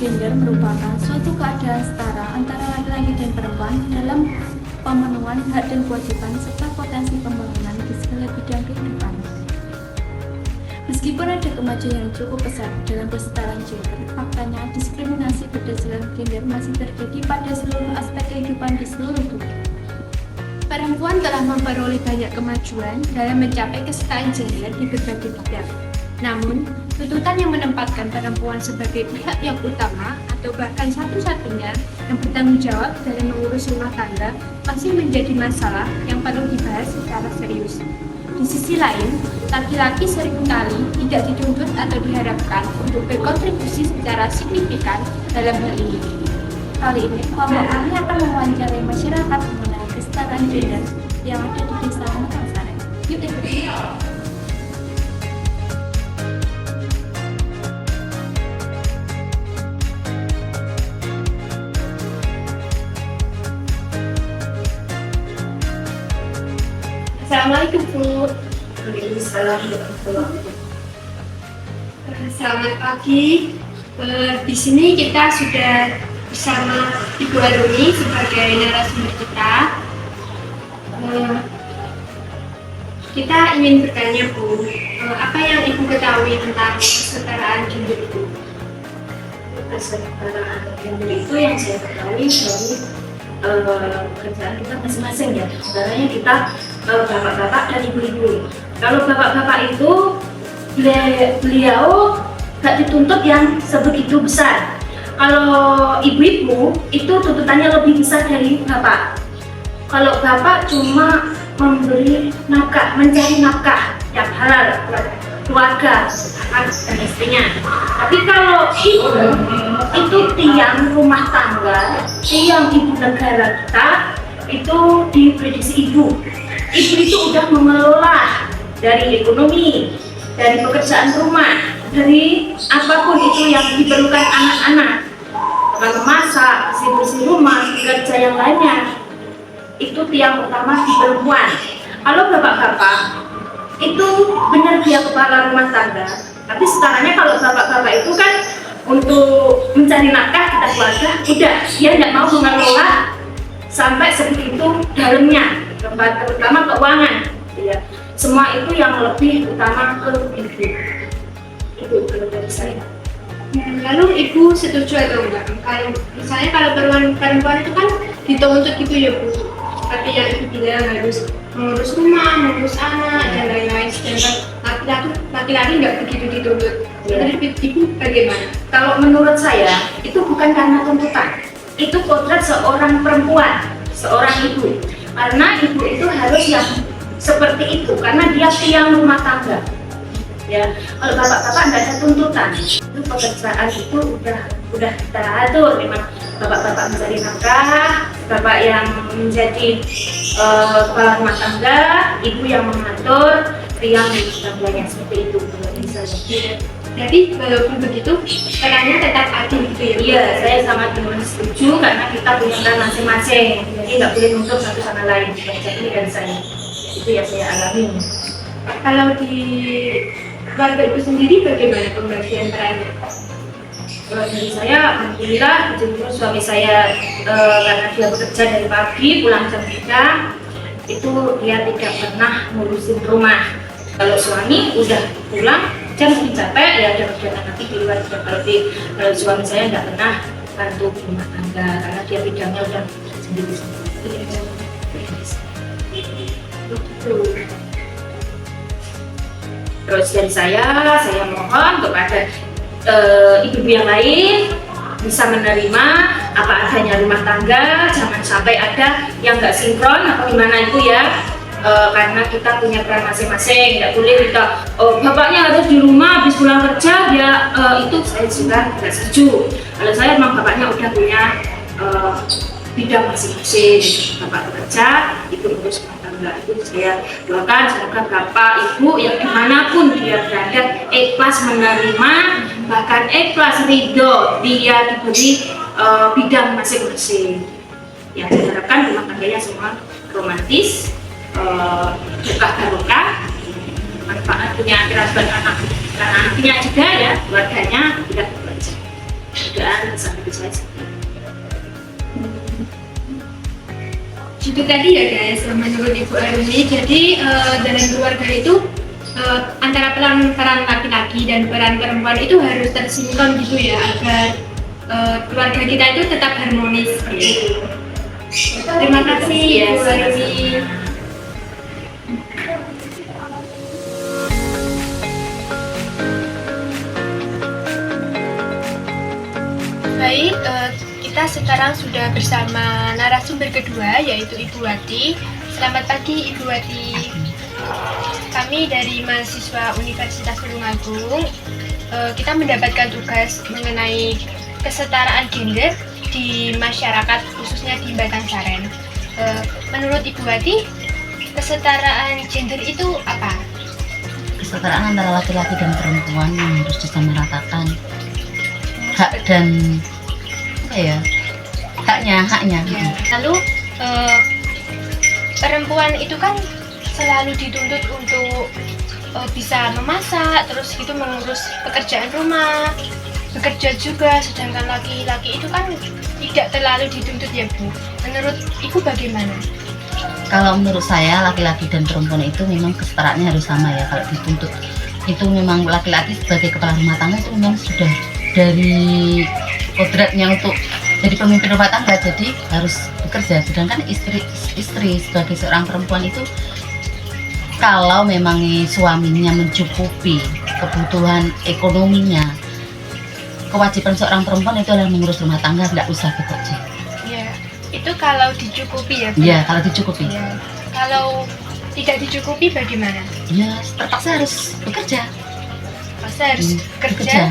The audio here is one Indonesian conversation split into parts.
gender merupakan suatu keadaan setara antara laki-laki dan perempuan dalam pemenuhan hak dan kewajiban serta potensi pembangunan di segala bidang kehidupan. Meskipun ada kemajuan yang cukup besar dalam kesetaraan gender, faktanya diskriminasi berdasarkan gender masih terjadi pada seluruh aspek kehidupan di seluruh dunia. Perempuan telah memperoleh banyak kemajuan dalam mencapai kesetaraan gender di berbagai bidang. Namun, tuntutan yang menempatkan perempuan sebagai pihak yang utama atau bahkan satu-satunya yang bertanggung jawab dalam mengurus rumah tangga masih menjadi masalah yang perlu dibahas secara serius. Di sisi lain, laki-laki seringkali tidak dituntut atau diharapkan untuk berkontribusi secara signifikan dalam hal ini. Kali ini, kelompok kami akan mewawancarai masyarakat mengenai kesetaraan gender yang ada di Desa Mekarsari. Yuk ikuti! Assalamualaikum Bu. Waalaikumsalam warahmatullahi wabarakatuh. Selamat pagi. Di sini kita sudah bersama Ibu Arumi sebagai narasumber kita. Kita ingin bertanya Bu, apa yang Ibu ketahui tentang kesetaraan gender itu? Kesetaraan gender itu yang saya ketahui dari pekerjaan kita masing-masing ya. Sebenarnya kita bapak-bapak dan ibu-ibu. Kalau bapak-bapak itu beliau gak dituntut yang sebegitu besar. Kalau ibu-ibu itu tuntutannya lebih besar dari bapak. Kalau bapak cuma memberi nafkah, mencari nafkah yang halal buat keluarga, anak dan istrinya. Tapi kalau ibu itu tiang rumah tangga, tiang ibu negara kita, itu diprediksi ibu. Ibu itu udah mengelola dari ekonomi, dari pekerjaan rumah, dari apapun itu yang diperlukan anak-anak, memasak, bersih-bersih rumah, kerja yang lainnya. Itu tiang utama di perempuan. Kalau bapak-bapak itu benar dia kepala rumah tangga, tapi sekarangnya kalau bapak-bapak itu kan untuk mencari nafkah kita keluarga, udah dia tidak mau mengelola sampai sebegitu dalamnya, terutama keuangan, ya. Semua itu yang lebih utama ke ibu. Itu kalau dari saya. Lalu Ibu setuju atau enggak? Kalau misalnya kalau perempuan itu kan dituntut gitu ya Bu, seperti yang Ibu bilang harus mengurus rumah, mengurus anak dan lain-lain. Sedangkan laki-laki nggak begitu dituntut. Menurut Ibu bagaimana? Kalau menurut saya itu bukan karena tuntutan, itu kodrat seorang perempuan, seorang ibu. Karena ibu itu harus yang seperti itu, karena dia tiang rumah tangga. Ya, kalau bapak-bapak nggak ada tuntutan, itu pekerjaan itu udah kita atur. Memang bapak-bapak mencari nafkah, bapak yang menjadi kepala rumah tangga, ibu yang mengatur tiang rumah tangganya, seperti itu. Jadi walaupun begitu, perannya tetap adil gitu ya? Iya, saya sangat setuju karena kita punya peran masing-masing. Jadi nggak boleh nuntut satu sama lain. Jadi dari saya itu ya saya alami. Kalau di keluarga Ibu sendiri bagaimana pembagian perannya? Kalau dari saya, alhamdulillah, jujur suami saya karena dia bekerja dari pagi pulang jam 3, itu dia tidak pernah ngurusin rumah. Kalau suami udah pulang jam capek ya ada kegiatan nanti di luar jam. Kalau suami saya nggak pernah bantu rumah tangga karena dia bidangnya udah sendiri-sendiri. Terus dari saya mohon kepada ibu-ibu yang lain bisa menerima apa adanya rumah tangga, jangan sampai ada yang nggak sinkron atau gimana itu ya. Karena kita punya peran masing-masing, tidak boleh kita bapaknya harus di rumah habis pulang kerja ya, itu saya juga tidak setuju. Kalau saya memang bapaknya udah punya bidang masing-masing, bapak bekerja, ibu urus rumah tangga. Itu saya doakan semoga bapak ibu yang dimanapun dia berada ikhlas menerima, bahkan ikhlas ridho dia diberi bidang masing-masing. Ya, diharapkan rumah tangganya semua romantis, berkah barokah, manfaat punya akhirat buat anak-anaknya juga ya, keluarganya tidak bekerja. dugaan sampai itu saja. Itu tadi ya guys, menurut Ibu Arumi, jadi dalam keluarga itu antara peran laki-laki dan peran perempuan itu harus tersinkron gitu ya, agar keluarga kita itu tetap harmonis seperti itu. Terima kasih Ibu Arumi. Baik, kita sekarang sudah bersama narasumber kedua, yaitu Ibu Wati. Selamat pagi Ibu Wati. Kami dari mahasiswa Universitas Tulungagung, kita mendapatkan tugas mengenai kesetaraan gender di masyarakat, khususnya di Batangsaren. Menurut Ibu Wati, kesetaraan gender itu apa? Kesetaraan antara laki-laki dan perempuan yang harus disamaratakan. Hak dan haknya. Ya. Lalu perempuan itu kan selalu dituntut untuk bisa memasak, terus gitu mengurus pekerjaan rumah, bekerja juga, sedangkan laki-laki itu kan tidak terlalu dituntut ya Bu. Menurut Ibu bagaimana? Kalau menurut saya laki-laki dan perempuan itu memang kesetaraannya harus sama ya. Kalau dituntut itu memang laki-laki sebagai kepala rumah tangga itu memang sudah dari kodratnya untuk jadi pemimpin rumah tangga, jadi harus bekerja. Sedangkan istri sebagai seorang perempuan itu kalau memang suaminya mencukupi kebutuhan ekonominya, kewajiban seorang perempuan itu adalah mengurus rumah tangga, tidak usah bekerja. Ya, itu kalau dicukupi ya Bu? Iya, kalau dicukupi. Ya. Kalau tidak dicukupi bagaimana? Ya, terpaksa harus bekerja. Masa harus Bekerja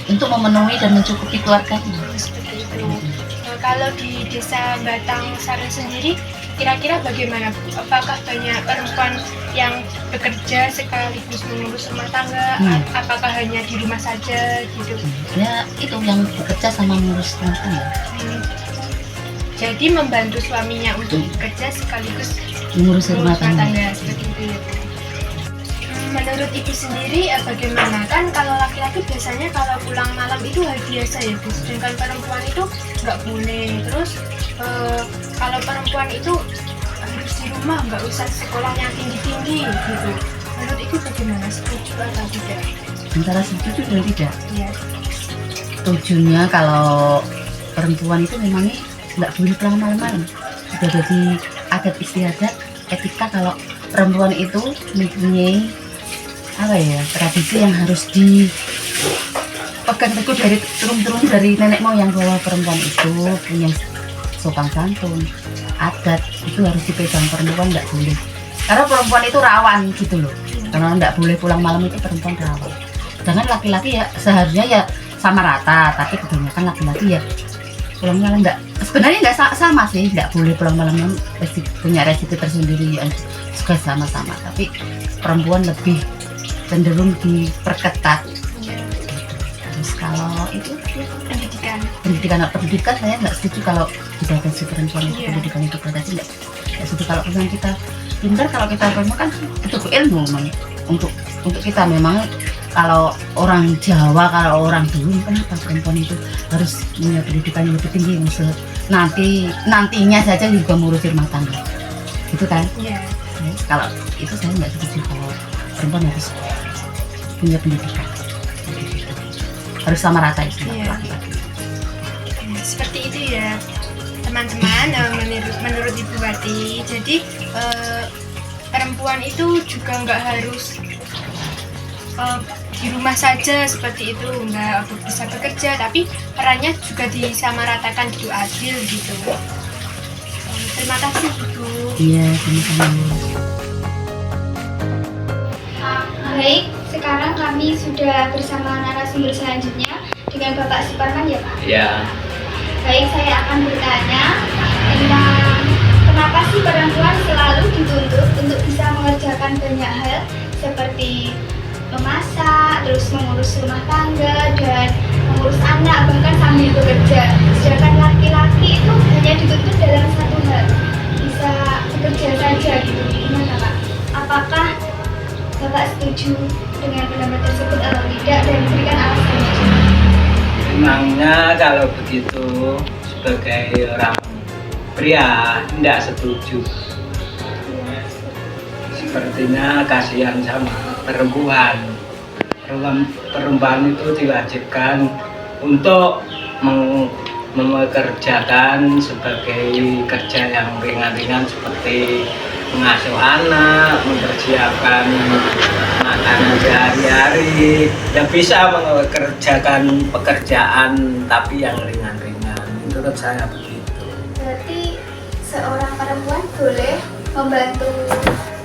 untuk memenuhi dan mencukupi keluarganya. Seperti itu. Nah, kalau di desa Batangsaren sendiri, kira-kira bagaimana Bu? Apakah banyak perempuan yang bekerja sekaligus mengurus rumah tangga? Apakah hanya di rumah saja gitu? Ya, itu yang bekerja sama mengurus rumah tangga. Jadi membantu suaminya untuk bekerja sekaligus Mengurus rumah tangga. Seperti itu ya Bu. Menurut Ibu sendiri bagaimana? Kan kalau laki-laki biasanya kalau pulang malam itu hal biasa ya Bu, sedangkan perempuan itu nggak boleh. Terus kalau perempuan itu harus di rumah, nggak usah sekolah yang tinggi-tinggi gitu. Menurut Ibu bagaimana? Setuju atau tidak? Antara setuju dan tidak. Ya. Setujunya kalau perempuan itu memangnya nggak boleh pulang malam-malam. Sudah jadi adat istiadat etika kalau perempuan itu mempunyai tradisi yang harus dipegang teguh dari turun-turun dari nenek moyang, bahwa perempuan itu punya sopan santun, adat itu harus dipegang. Perempuan nggak boleh, karena perempuan itu rawan gitu loh. Karena nggak boleh pulang malam itu perempuan rawan. Sedangkan laki-laki ya seharusnya ya sama rata, tapi kebanyakan laki-laki ya pulang malam sebenarnya nggak sama sih, nggak boleh pulang malam, punya resiko tersendiri yang juga sama-sama, tapi perempuan lebih cenderung diperketat. Terus kalau itu pendidikan saya nggak setuju kalau dibatasi perempuan itu. Pendidikan itu dibatasi nggak setuju. Kalau memang kita pintar, kalau kita perempuan kan butuh ilmu untuk kita. Memang kalau orang Jawa, kalau orang dulu, kenapa perempuan itu harus punya pendidikan yang lebih tinggi, nantinya saja juga ngurusin rumah tangga gitu kan. Kalau itu saya nggak setuju. Kalau perempuan harus punya pendidikan, harus sama rata itu laki-laki. Seperti itu ya teman-teman. Menurut Ibu Wati, jadi perempuan itu juga nggak harus di rumah saja seperti itu, nggak bisa bekerja, tapi perannya juga disamaratakan gitu, adil gitu. Terima kasih Ibu. Iya, sama-sama. Baik, sekarang kami sudah bersama narasumber selanjutnya dengan Bapak Suparman ya Pak? Ya. Baik, saya akan bertanya tentang kenapa sih perempuan selalu dituntut untuk bisa mengerjakan banyak hal seperti memasak, terus mengurus rumah tangga, dan mengurus anak, bahkan sambil bekerja. Sedangkan laki-laki itu hanya dituntut dalam satu hal, bisa bekerja saja gitu. Gimana Pak? Apakah Bapak setuju dengan pendapat tersebut atau tidak, dan berikan alasannya juga? Memangnya kalau begitu sebagai orang pria tidak setuju. Sepertinya kasihan sama perempuan. Perempuan itu diwajibkan untuk mengerjakan sebagai kerja yang ringan-ringan seperti mengasuh anak, mempersiapkan makanan sehari-hari, ya bisa mengerjakan pekerjaan tapi yang ringan-ringan. Menurut saya begitu. Berarti seorang perempuan boleh membantu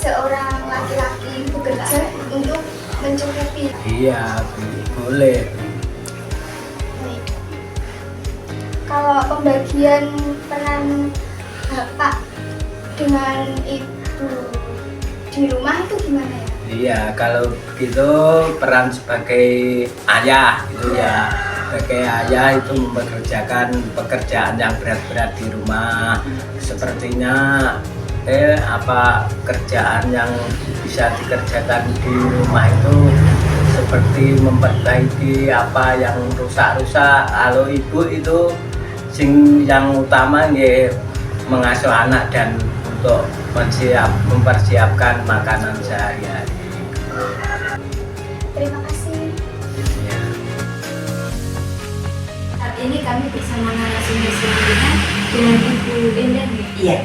seorang laki-laki bekerja untuk mencukupi. Iya, boleh. Baik. Kalau pembagian peran bapak dengan ibu di rumah itu gimana ya? Iya, kalau begitu peran sebagai ayah gitu ya. Sebagai ayah itu mempekerjakan pekerjaan yang berat-berat di rumah. Sepertinya apa kerjaan yang bisa dikerjakan di rumah itu seperti memperbaiki apa yang rusak-rusak. Kalau ibu itu yang utama ya mengasuh anak dan untuk mempersiapkan makanan sehari-hari. Terima kasih. Ya. Saat ini kami bersama narasumber selanjutnya dengan Ibu Endah. Iya.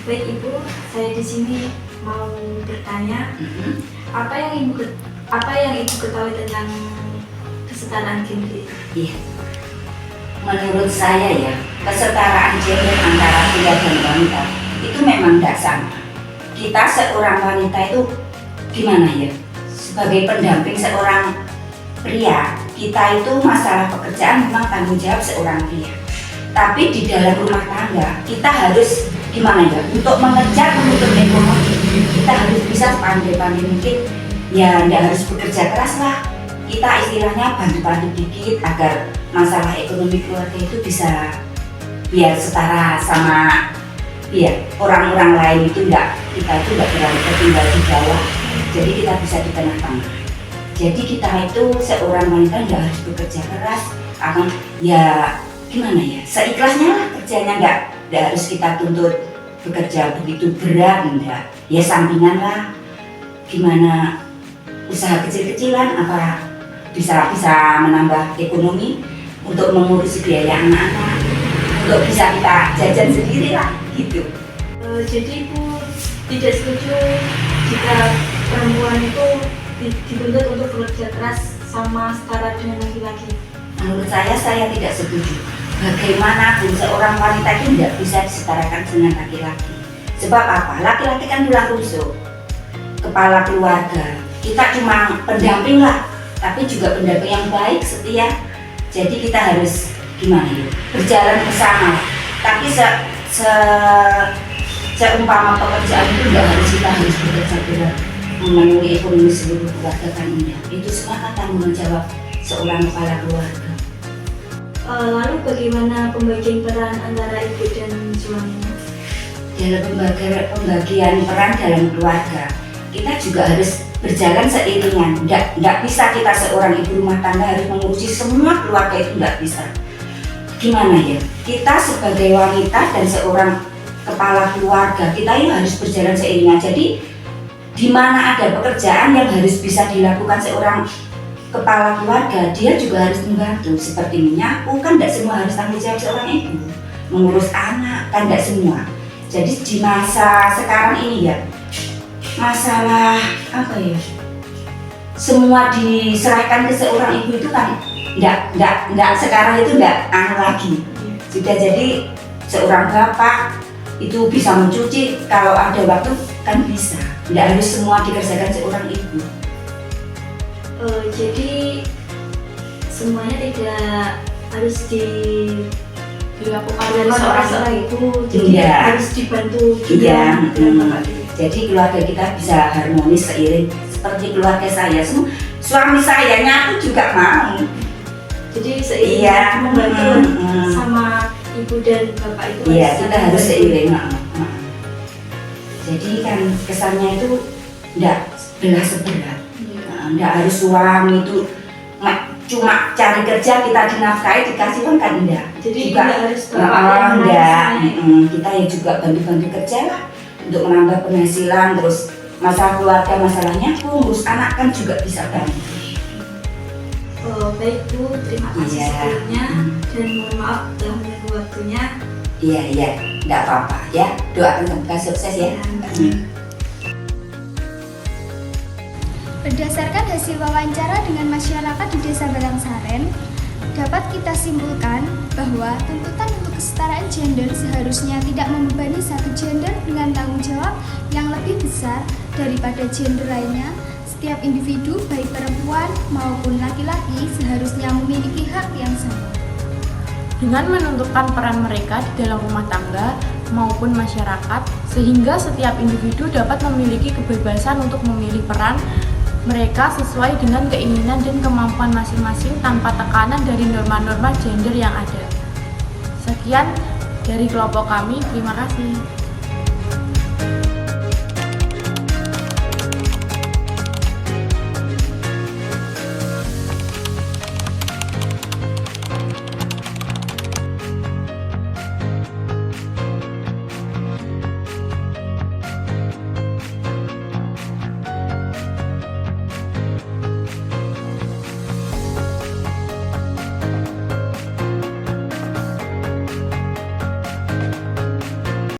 Baik Ibu, saya di sini mau bertanya apa yang Ibu ketahui tentang kesetaraan gender? Iya. Menurut saya ya, kesetaraan gender antara pria dan wanita itu memang tidak sama. Kita seorang wanita itu gimana ya? Sebagai pendamping seorang pria, kita itu masalah pekerjaan memang tanggung jawab seorang pria. Tapi di dalam rumah tangga kita harus gimana ya? Untuk mengejar menuntut ekonomi, kita harus bisa pandai-pandai mungkin. Ya, tidak harus bekerja keras lah. Kita istilahnya bantu-bantu dikit agar masalah ekonomi keluarga itu bisa biar setara sama ya orang-orang lain itu kita itu enggak terlalu tertinggal di bawah. Jadi kita bisa di tengah-tengah. Jadi kita itu seorang wanita tidak harus bekerja keras, akan ya gimana ya seikhlasnya lah kerjanya, enggak harus kita tuntut bekerja begitu berat, enggak. Ya sampingan lah, gimana usaha kecil-kecilan apa bisa menambah ekonomi untuk mengurusi biaya anak-anak, untuk bisa kita jajan sendiri lah gitu. Jadi Ibu tidak setuju jika perempuan itu dituntut untuk bekerja keras sama setara dengan laki-laki? Menurut saya tidak setuju. Bagaimanapun seorang wanita itu tidak bisa disetarakan dengan laki-laki. Sebab apa? Laki-laki kan tulang rusuk, kepala keluarga. Kita cuma pendamping lah, tapi juga pendamping yang baik, setia. Jadi kita harus gimana ya? Berjalan bersama. Tapi seumpama pekerjaan itu tidak harus kita harus bekerja berat memenuhi ekonomi seluruh keluarga kan enggak. Itu semua kan tanggung jawab seorang kepala keluarga. Lalu bagaimana pembagian peran antara ibu dan suaminya? Dalam pembagian peran dalam keluarga, kita juga harus berjalan seiringan. Nggak bisa kita seorang ibu rumah tangga harus mengurusi semua keluarga, itu nggak bisa. Gimana ya? Kita sebagai wanita dan seorang kepala keluarga, kita ini harus berjalan seiringan. Jadi di mana ada pekerjaan yang harus bisa dilakukan seorang kepala keluarga, dia juga harus membantu. Seperti menyapu, kan tidak semua harus tanggung jawab seorang ibu. Mengurus anak, kan tidak semua. Jadi di masa sekarang ini ya, masalah apa ya? Semua diserahkan ke seorang ibu itu kan enggak sekarang itu enggak lagi. Sudah jadi seorang bapak itu bisa mencuci kalau ada waktu kan bisa. Enggak harus semua dikerjakan seorang ibu. Jadi semuanya tidak harus dilakukan dari seorang ibu, jadi harus dibantu juga dengan bapak ibu. Jadi keluarga kita bisa harmonis seiring seperti keluarga saya. Suami saya nyapu juga mau. Jadi seiring membantu sama ibu dan bapak itu. Iya, kita harus seiring. Jadi kan kesannya itu enggak belah sebelah. Enggak harus suami itu cuma cari kerja kita dinafkahi dikasih uang kan enggak. Jadi juga tidak harus bapak enggak. Kita ya juga bantu-bantu kerja lah untuk menambah penghasilan. Terus masalah keluarga, masalahnya ngurus anak kan juga bisa bantu. Oh, baik Bu, terima kasih Iya. sebelumnya dan mohon maaf telah mengganggu waktunya. Iya, enggak apa-apa ya. Doakan semoga sukses ya. Berdasarkan hasil wawancara dengan masyarakat di Desa Balangsaren, dapat kita simpulkan bahwa tuntutan untuk kesetaraan gender seharusnya tidak membebani satu gender dengan tanggung jawab yang lebih besar daripada gender lainnya. Setiap individu, baik perempuan maupun laki-laki, seharusnya memiliki hak yang sama. Dengan menentukan peran mereka di dalam rumah tangga maupun masyarakat, sehingga setiap individu dapat memiliki kebebasan untuk memilih peran mereka sesuai dengan keinginan dan kemampuan masing-masing tanpa tekanan dari norma-norma gender yang ada. Sekian dari kelompok kami, terima kasih.